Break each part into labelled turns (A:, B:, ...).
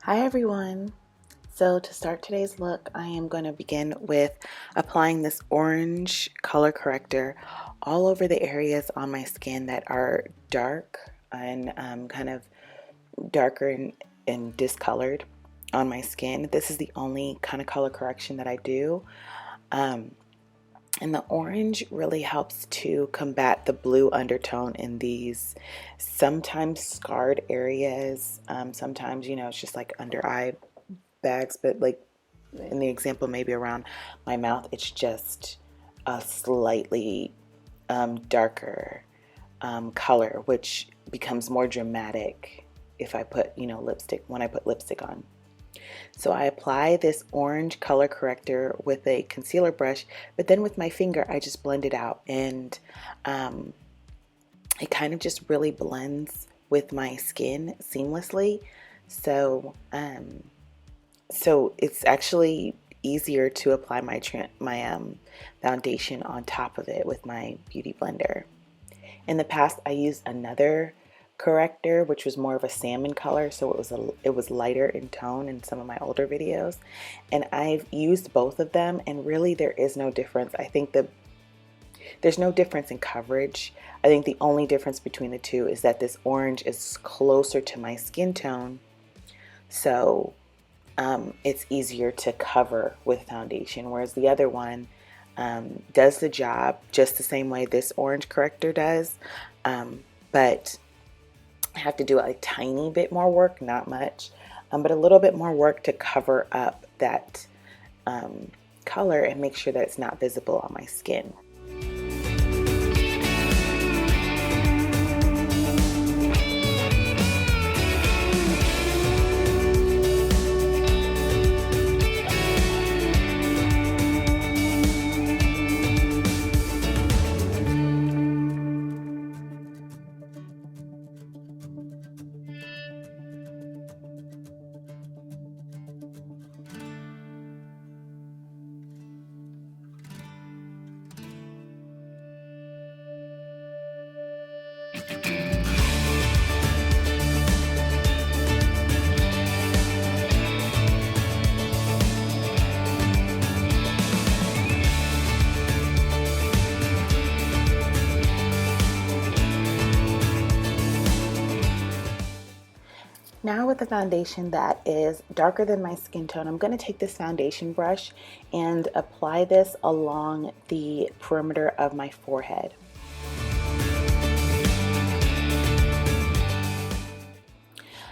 A: Hi everyone. So to start today's look, I am going to begin with applying this orange color corrector all over the areas on my skin that are dark and kind of darker and discolored on my skin. This is the only kind of color correction that I do. And the orange really helps to combat the blue undertone in these sometimes scarred areas. Sometimes, it's just like under eye bags, but like in the example, maybe around my mouth, it's just a slightly darker color, which becomes more dramatic if I put, when I put lipstick on. So I apply this orange color corrector with a concealer brush, but then with my finger, I just blend it out, and it kind of just really blends with my skin seamlessly. So, so it's actually easier to apply my foundation on top of it with my beauty blender. In the past, I used another corrector, which was more of a salmon color, so it was lighter in tone in some of my older videos, and I've used both of them, and really there is no difference. I think there's no difference in coverage. I think the only difference between the two is that this orange is closer to my skin tone, so it's easier to cover with foundation, whereas the other one does the job just the same way this orange corrector does, but I have to do a tiny bit more work, not much, but a little bit more work to cover up that color and make sure that it's not visible on my skin. Now with the foundation that is darker than my skin tone, I'm going to take this foundation brush and apply this along the perimeter of my forehead.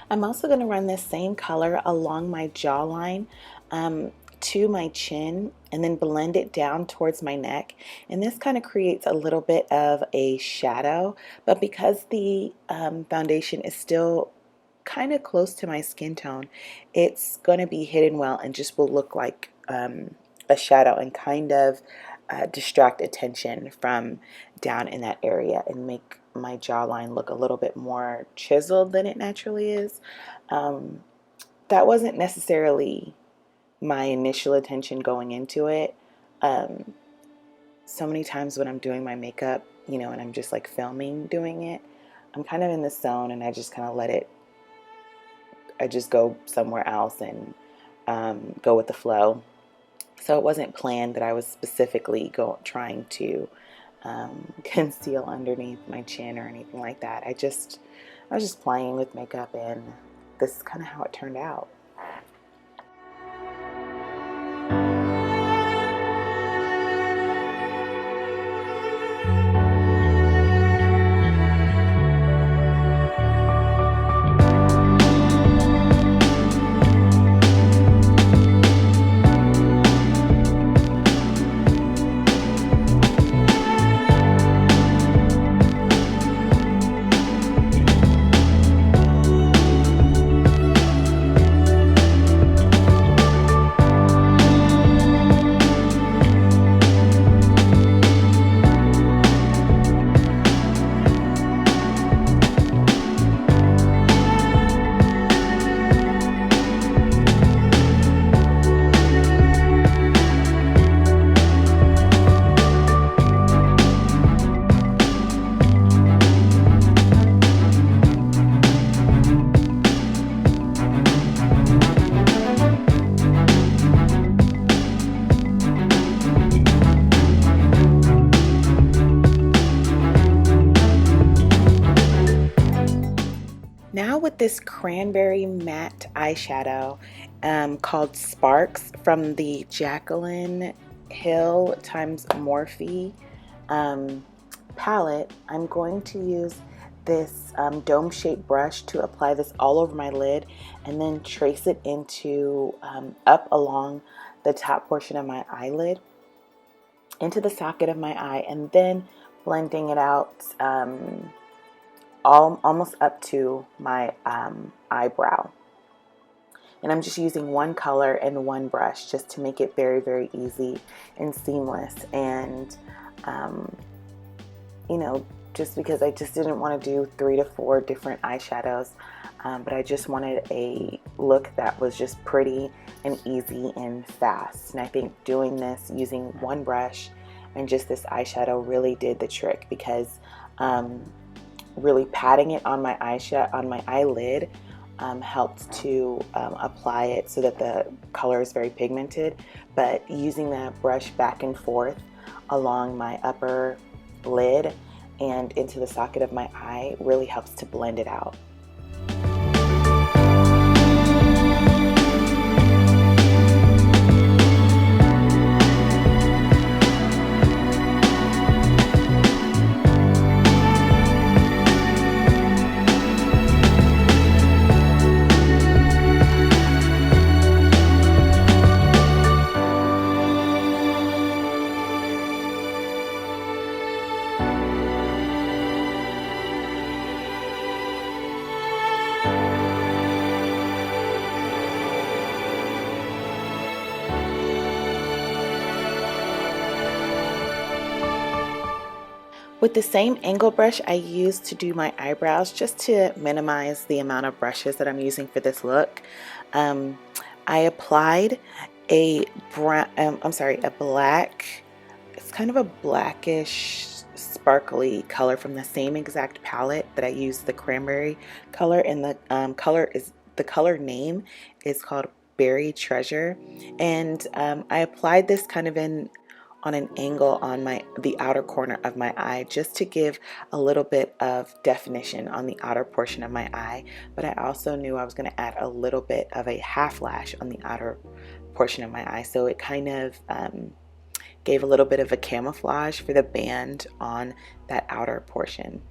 A: I'm also going to run this same color along my jawline to my chin and then blend it down towards my neck, and this kind of creates a little bit of a shadow, but because the foundation is still kind of close to my skin tone, it's going to be hidden well and just will look like a shadow and kind of distract attention from down in that area and make my jawline look a little bit more chiseled than it naturally is. That wasn't necessarily my initial intention going into it. So many times when I'm doing my makeup, and I'm just like filming doing it, I'm kind of in the zone and I just kind of I just go somewhere else and go with the flow. So it wasn't planned that I was specifically trying to conceal underneath my chin or anything like that. I was just playing with makeup, and this is kind of how it turned out. with this Cranberry matte eyeshadow called Sparks from the Jaclyn Hill times Morphe palette. I'm going to use this dome-shaped brush to apply this all over my lid and then trace it into up along the top portion of my eyelid into the socket of my eye, and then blending it out almost up to my eyebrow. And I'm just using one color and one brush just to make it very, very easy and seamless. And you know, just because I just didn't want to do 3 to 4 different eyeshadows, but I just wanted a look that was just pretty and easy and fast. And I think doing this using one brush and just this eyeshadow really did the trick, because really patting it on my eyelid helped to apply it so that the color is very pigmented, but using that brush back and forth along my upper lid and into the socket of my eye really helps to blend it out. With the same angle brush I used to do my eyebrows, just to minimize the amount of brushes that I'm using for this look, I applied a black, it's kind of a blackish sparkly color from the same exact palette that I used, the Cranberry color, and the color name is called Berry Treasure. And I applied this kind of on an angle on the outer corner of my eye, just to give a little bit of definition on the outer portion of my eye. But I also knew I was going to add a little bit of a half lash on the outer portion of my eye, so it kind of gave a little bit of a camouflage for the band on that outer portion.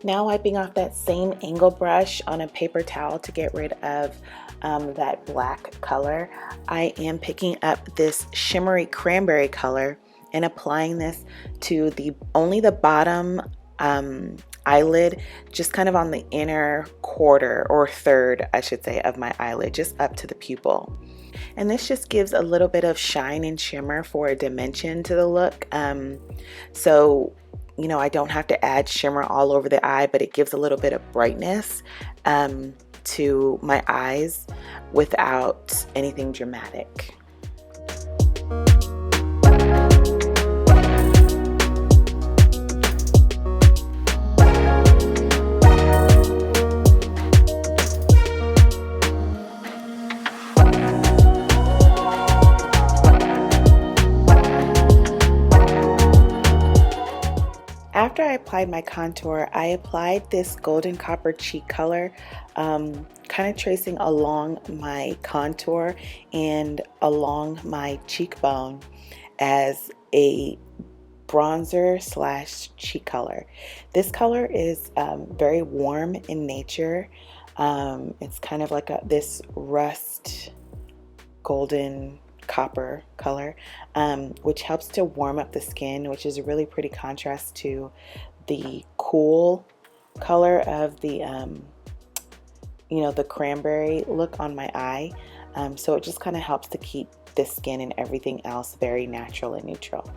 A: Now wiping off that same angle brush on a paper towel to get rid of that black color, I am picking up this shimmery cranberry color and applying this to only the bottom eyelid, just kind of on the inner quarter or third, I should say, of my eyelid, just up to the pupil. And this just gives a little bit of shine and shimmer for a dimension to the look. So you know, I don't have to add shimmer all over the eye, but it gives a little bit of brightness to my eyes without anything dramatic. After I applied my contour, I applied this golden copper cheek color, kind of tracing along my contour and along my cheekbone as a bronzer slash cheek color. This color is very warm in nature. It's kind of like this rust golden copper color, which helps to warm up the skin, which is a really pretty contrast to the cool color of the you know, the cranberry look on my eye. So it just kind of helps to keep the skin and everything else very natural and neutral.